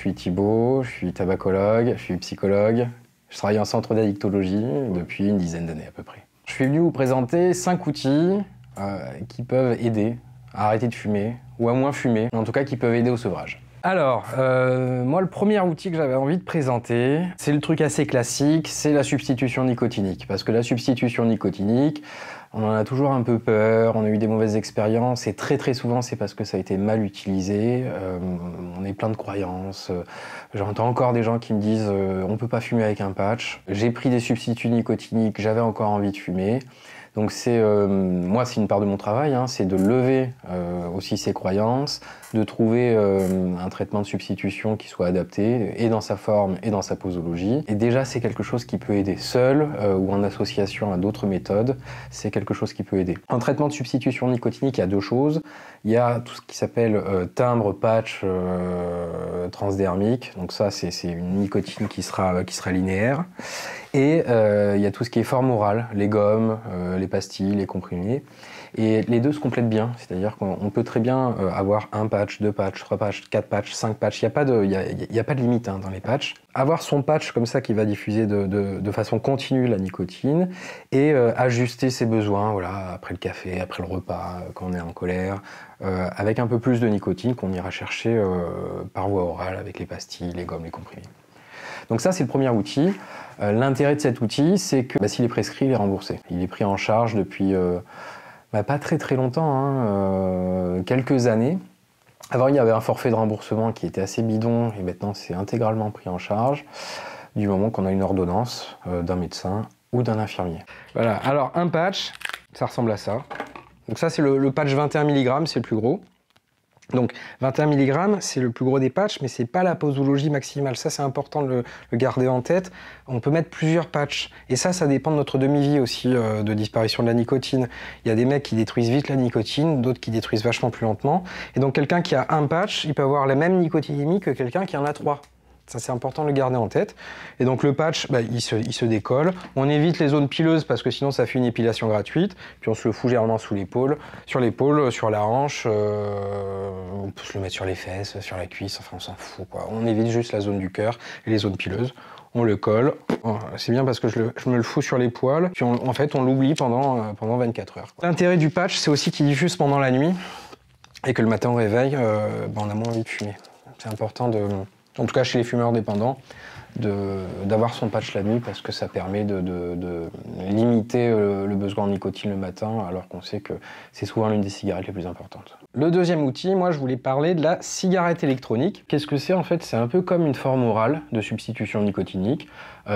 suis Thibaut, je suis tabacologue, je suis psychologue. Je travaille en centre d'addictologie depuis une dizaine d'années à peu près. Je suis venu vous présenter 5 outils qui peuvent aider à arrêter de fumer ou à moins fumer, en tout cas qui peuvent aider au sevrage. Alors, moi le premier outil que j'avais envie de présenter, c'est le truc assez classique, c'est la substitution nicotinique. Parce que la substitution nicotinique, on en a toujours un peu peur, on a eu des mauvaises expériences et très souvent c'est parce que ça a été mal utilisé. On est plein de croyances. J'entends encore des gens qui me disent on peut pas fumer avec un patch. J'ai pris des substituts nicotiniques, j'avais encore envie de fumer. Donc moi c'est une part de mon travail, hein, c'est de lever aussi ces croyances, de trouver un traitement de substitution qui soit adapté et dans sa forme et dans sa posologie. Et déjà c'est quelque chose qui peut aider seul ou en association à d'autres méthodes, c'est quelque chose qui peut aider. En traitement de substitution nicotinique, il y a 2 choses. Il y a tout ce qui s'appelle timbre patch transdermique, donc ça c'est une nicotine qui sera linéaire. Et il y a tout ce qui est forme orale, les gommes, les pastilles, les comprimés. Et les deux se complètent bien, c'est-à-dire qu'on peut très bien avoir 1 patch, 2 patchs, 3 patchs, 4 patchs, 5 patchs. Il n'y a pas de limite hein, dans les patchs. Avoir son patch comme ça qui va diffuser de façon continue la nicotine et ajuster ses besoins, voilà, après le café, après le repas, quand on est en colère, avec un peu plus de nicotine qu'on ira chercher par voie orale avec les pastilles, les gommes, les comprimés. Donc ça, c'est le premier outil. L'intérêt de cet outil, c'est que s'il est prescrit, il est remboursé. Il est pris en charge depuis pas très longtemps, hein, quelques années. Avant, il y avait un forfait de remboursement qui était assez bidon et maintenant, c'est intégralement pris en charge du moment qu'on a une ordonnance d'un médecin ou d'un infirmier. Voilà, alors un patch, ça ressemble à ça. Donc ça, c'est le patch 21 mg, c'est le plus gros. Donc 21 mg, c'est le plus gros des patchs, mais c'est pas la posologie maximale. Ça, c'est important de le garder en tête. On peut mettre plusieurs patchs. Et ça dépend de notre demi-vie aussi, de disparition de la nicotine. Il y a des mecs qui détruisent vite la nicotine, d'autres qui détruisent vachement plus lentement. Et donc quelqu'un qui a un patch, il peut avoir la même nicotinémie que quelqu'un qui en a 3. Ça, c'est important de le garder en tête. Et donc le patch, il se décolle. On évite les zones pileuses parce que sinon ça fait une épilation gratuite. Puis on se le fout généralement sous l'épaule, sur la hanche. On peut se le mettre sur les fesses, sur la cuisse. Enfin, on s'en fout, quoi. On évite juste la zone du cœur et les zones pileuses. On le colle. C'est bien parce que je me le fous sur les poils. Puis en fait, on l'oublie pendant 24 heures. L'intérêt du patch, c'est aussi qu'il diffuse pendant la nuit et que le matin au réveil, on a moins envie de fumer. C'est important en tout cas chez les fumeurs dépendants, d'avoir son patch la nuit parce que ça permet de limiter le besoin en nicotine le matin alors qu'on sait que c'est souvent l'une des cigarettes les plus importantes. Le deuxième outil, moi je voulais parler de la cigarette électronique. Qu'est-ce que c'est en fait? C'est un peu comme une forme orale de substitution nicotinique.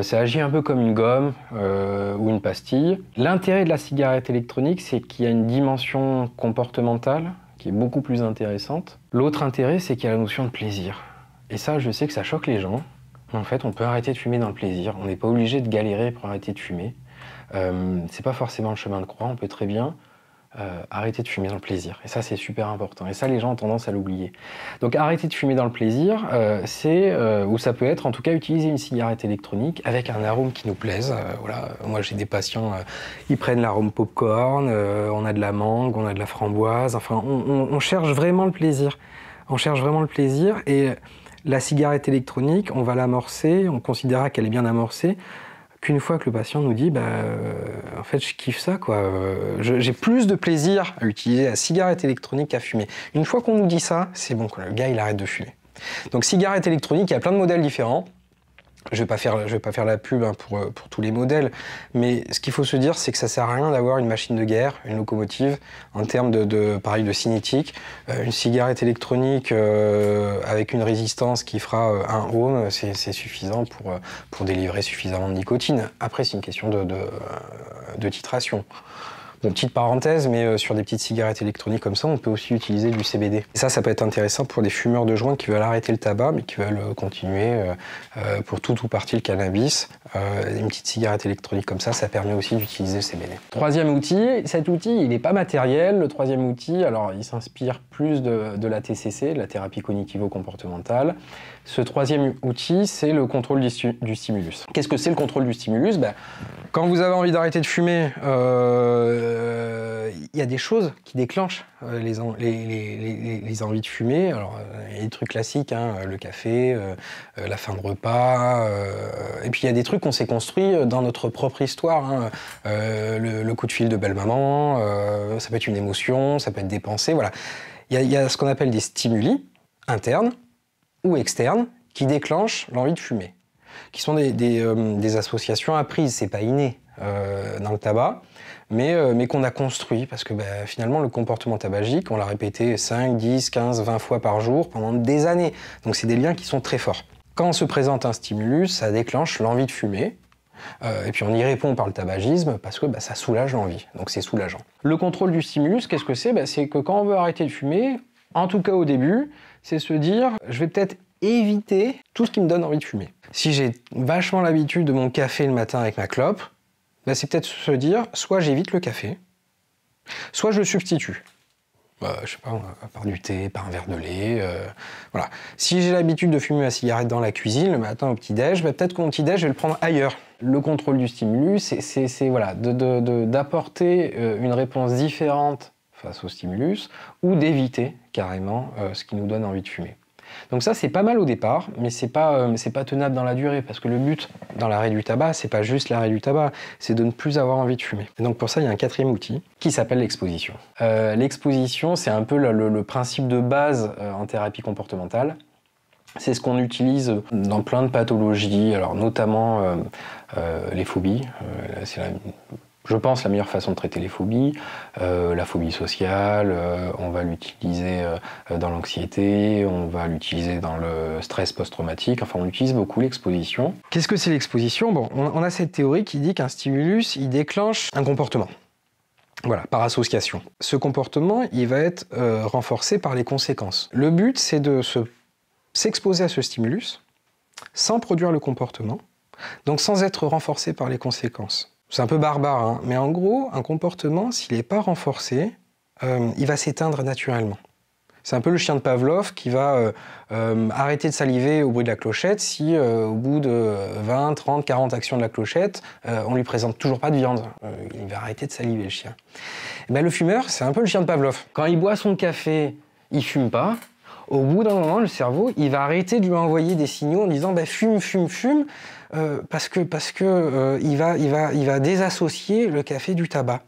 Ça agit un peu comme une gomme ou une pastille. L'intérêt de la cigarette électronique, c'est qu'il y a une dimension comportementale qui est beaucoup plus intéressante. L'autre intérêt, c'est qu'il y a la notion de plaisir. Et ça, je sais que ça choque les gens. En fait, on peut arrêter de fumer dans le plaisir. On n'est pas obligé de galérer pour arrêter de fumer. C'est pas forcément le chemin de croix. On peut très bien arrêter de fumer dans le plaisir. Et ça, c'est super important. Et ça, les gens ont tendance à l'oublier. Donc, arrêter de fumer dans le plaisir, ou ça peut être, en tout cas, utiliser une cigarette électronique avec un arôme qui nous plaise. Voilà. Moi, j'ai des patients, ils prennent l'arôme popcorn, on a de la mangue, on a de la framboise. Enfin, on cherche vraiment le plaisir. On cherche vraiment le plaisir et la cigarette électronique, on va l'amorcer, on considérera qu'elle est bien amorcée, qu'une fois que le patient nous dit en fait je kiffe ça quoi, j'ai plus de plaisir à utiliser la cigarette électronique qu'à fumer. Une fois qu'on nous dit ça, c'est bon, le gars il arrête de fumer. Donc cigarette électronique, il y a plein de modèles différents. Je vais pas faire la pub pour tous les modèles, mais ce qu'il faut se dire, c'est que ça sert à rien d'avoir une machine de guerre, une locomotive, en termes pareil, de cinétique. Une cigarette électronique avec une résistance qui fera 1 ohm, c'est suffisant pour délivrer suffisamment de nicotine. Après, c'est une question de titration. Bon, petite parenthèse, mais sur des petites cigarettes électroniques comme ça, on peut aussi utiliser du CBD. Et ça peut être intéressant pour des fumeurs de joints qui veulent arrêter le tabac, mais qui veulent continuer pour tout ou partie le cannabis. Une petite cigarette électronique comme ça permet aussi d'utiliser le CBD. Troisième outil, cet outil, il n'est pas matériel. Le troisième outil, alors il s'inspire plus de la TCC, de la thérapie cognitivo-comportementale. Ce troisième outil, c'est le contrôle du stimulus. Qu'est-ce que c'est le contrôle du stimulus? Quand vous avez envie d'arrêter de fumer, il y a des choses qui déclenchent les envies de fumer. Alors, il y a des trucs classiques, hein, le café, la fin de repas. Et puis, il y a des trucs qu'on s'est construits dans notre propre histoire. Hein. Le coup de fil de belle-maman, ça peut être une émotion, ça peut être des pensées. Voilà. Il y a ce qu'on appelle des stimuli internes ou externes qui déclenchent l'envie de fumer, qui sont des associations apprises, c'est pas inné dans le tabac, mais qu'on a construit, parce que finalement le comportement tabagique, on l'a répété 5, 10, 15, 20 fois par jour pendant des années, donc c'est des liens qui sont très forts. Quand se présente un stimulus, ça déclenche l'envie de fumer, et puis on y répond par le tabagisme, parce que ça soulage l'envie, donc c'est soulageant. Le contrôle du stimulus, qu'est-ce que c'est? C'est que quand on veut arrêter de fumer, en tout cas au début, c'est se dire, je vais peut-être éviter tout ce qui me donne envie de fumer. Si j'ai vachement l'habitude de mon café le matin avec ma clope, c'est peut-être se dire, soit j'évite le café, soit je le substitue. Je sais pas, par du thé, par un verre de lait, voilà. Si j'ai l'habitude de fumer ma cigarette dans la cuisine le matin au petit-déj, peut-être que mon petit-déj, je vais le prendre ailleurs. Le contrôle du stimulus, c'est voilà, d'apporter une réponse différente face au stimulus, ou d'éviter carrément ce qui nous donne envie de fumer. Donc ça, c'est pas mal au départ, mais c'est pas tenable dans la durée, parce que le but dans l'arrêt du tabac, c'est pas juste l'arrêt du tabac, c'est de ne plus avoir envie de fumer. Et donc pour ça, il y a un quatrième outil qui s'appelle l'exposition. L'exposition, c'est un peu le principe de base en thérapie comportementale. C'est ce qu'on utilise dans plein de pathologies, alors notamment les phobies. Je pense la meilleure façon de traiter les phobies, la phobie sociale, on va l'utiliser dans l'anxiété, on va l'utiliser dans le stress post-traumatique, enfin on utilise beaucoup l'exposition. Qu'est-ce que c'est l'exposition? Bon, on a cette théorie qui dit qu'un stimulus, il déclenche un comportement. Voilà, par association. Ce comportement, il va être renforcé par les conséquences. Le but, c'est de s'exposer à ce stimulus sans produire le comportement, donc sans être renforcé par les conséquences. C'est un peu barbare, hein, mais en gros, un comportement, s'il n'est pas renforcé, il va s'éteindre naturellement. C'est un peu le chien de Pavlov qui va arrêter de saliver au bruit de la clochette si au bout de 20, 30, 40 actions de la clochette, on lui présente toujours pas de viande. Il va arrêter de saliver, le chien. Et le fumeur, c'est un peu le chien de Pavlov. Quand il boit son café, il fume pas. Au bout d'un moment, le cerveau, il va arrêter de lui envoyer des signaux en disant fume, fume, fume, parce que il va désassocier le café du tabac.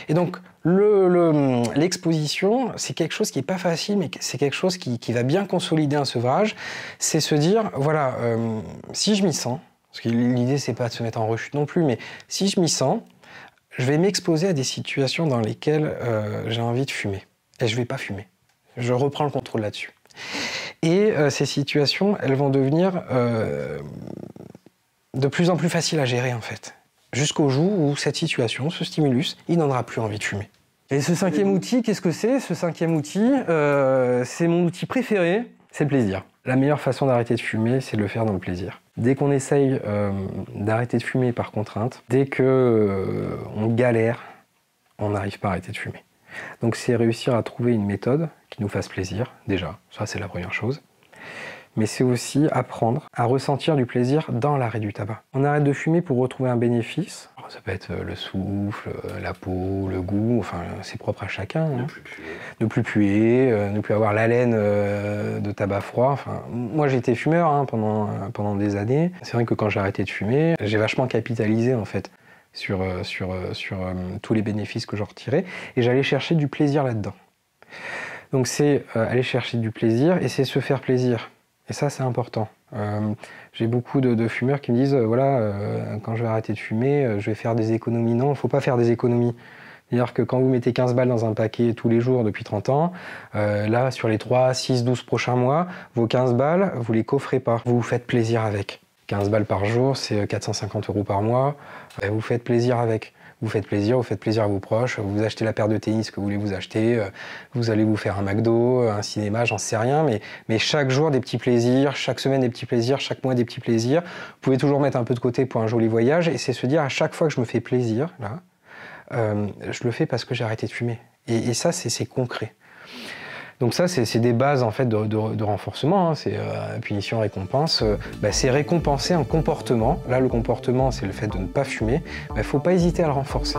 Et donc l'exposition, c'est quelque chose qui est pas facile, mais c'est quelque chose qui va bien consolider un sevrage. C'est se dire voilà, si je m'y sens, parce que l'idée c'est pas de se mettre en rechute non plus, mais si je m'y sens, je vais m'exposer à des situations dans lesquelles j'ai envie de fumer, et je vais pas fumer. Je reprends le contrôle là-dessus. Et ces situations, elles vont devenir de plus en plus faciles à gérer, en fait. Jusqu'au jour où cette situation, ce stimulus, il n'en aura plus envie de fumer. Et ce cinquième outil, qu'est-ce que c'est? Ce cinquième outil, c'est mon outil préféré, c'est le plaisir. La meilleure façon d'arrêter de fumer, c'est de le faire dans le plaisir. Dès qu'on essaye d'arrêter de fumer par contrainte, dès qu'on galère, on n'arrive pas à arrêter de fumer. Donc c'est réussir à trouver une méthode qui nous fasse plaisir, déjà, ça c'est la première chose. Mais c'est aussi apprendre à ressentir du plaisir dans l'arrêt du tabac. On arrête de fumer pour retrouver un bénéfice. Alors, ça peut être le souffle, la peau, le goût, enfin c'est propre à chacun. Hein. Ne plus puer, ne plus avoir l'haleine de tabac froid. Enfin, moi j'ai été fumeur hein, pendant des années. C'est vrai que quand j'ai arrêté de fumer, j'ai vachement capitalisé en fait sur tous les bénéfices que j'en retirais, et j'allais chercher du plaisir là-dedans. Donc c'est aller chercher du plaisir, et c'est se faire plaisir. Et ça, c'est important. J'ai beaucoup de fumeurs qui me disent, quand je vais arrêter de fumer, je vais faire des économies. Non, il ne faut pas faire des économies. C'est-à-dire que quand vous mettez 15 balles dans un paquet tous les jours depuis 30 ans, là, sur les 3, 6, 12 prochains mois, vos 15 balles, vous les coffrez pas. Vous vous faites plaisir avec. 15 balles par jour, c'est 450 € par mois. Vous faites plaisir avec. Vous faites plaisir à vos proches, vous achetez la paire de tennis que vous voulez vous acheter, vous allez vous faire un McDo, un cinéma, j'en sais rien, mais chaque jour des petits plaisirs, chaque semaine des petits plaisirs, chaque mois des petits plaisirs. Vous pouvez toujours mettre un peu de côté pour un joli voyage, et c'est se dire à chaque fois que je me fais plaisir, là, je le fais parce que j'ai arrêté de fumer. Et ça, c'est concret. Donc ça, c'est des bases en fait de renforcement, hein. C'est punition, récompense. C'est récompenser un comportement. Là, le comportement, c'est le fait de ne pas fumer. Il ne faut pas hésiter à le renforcer.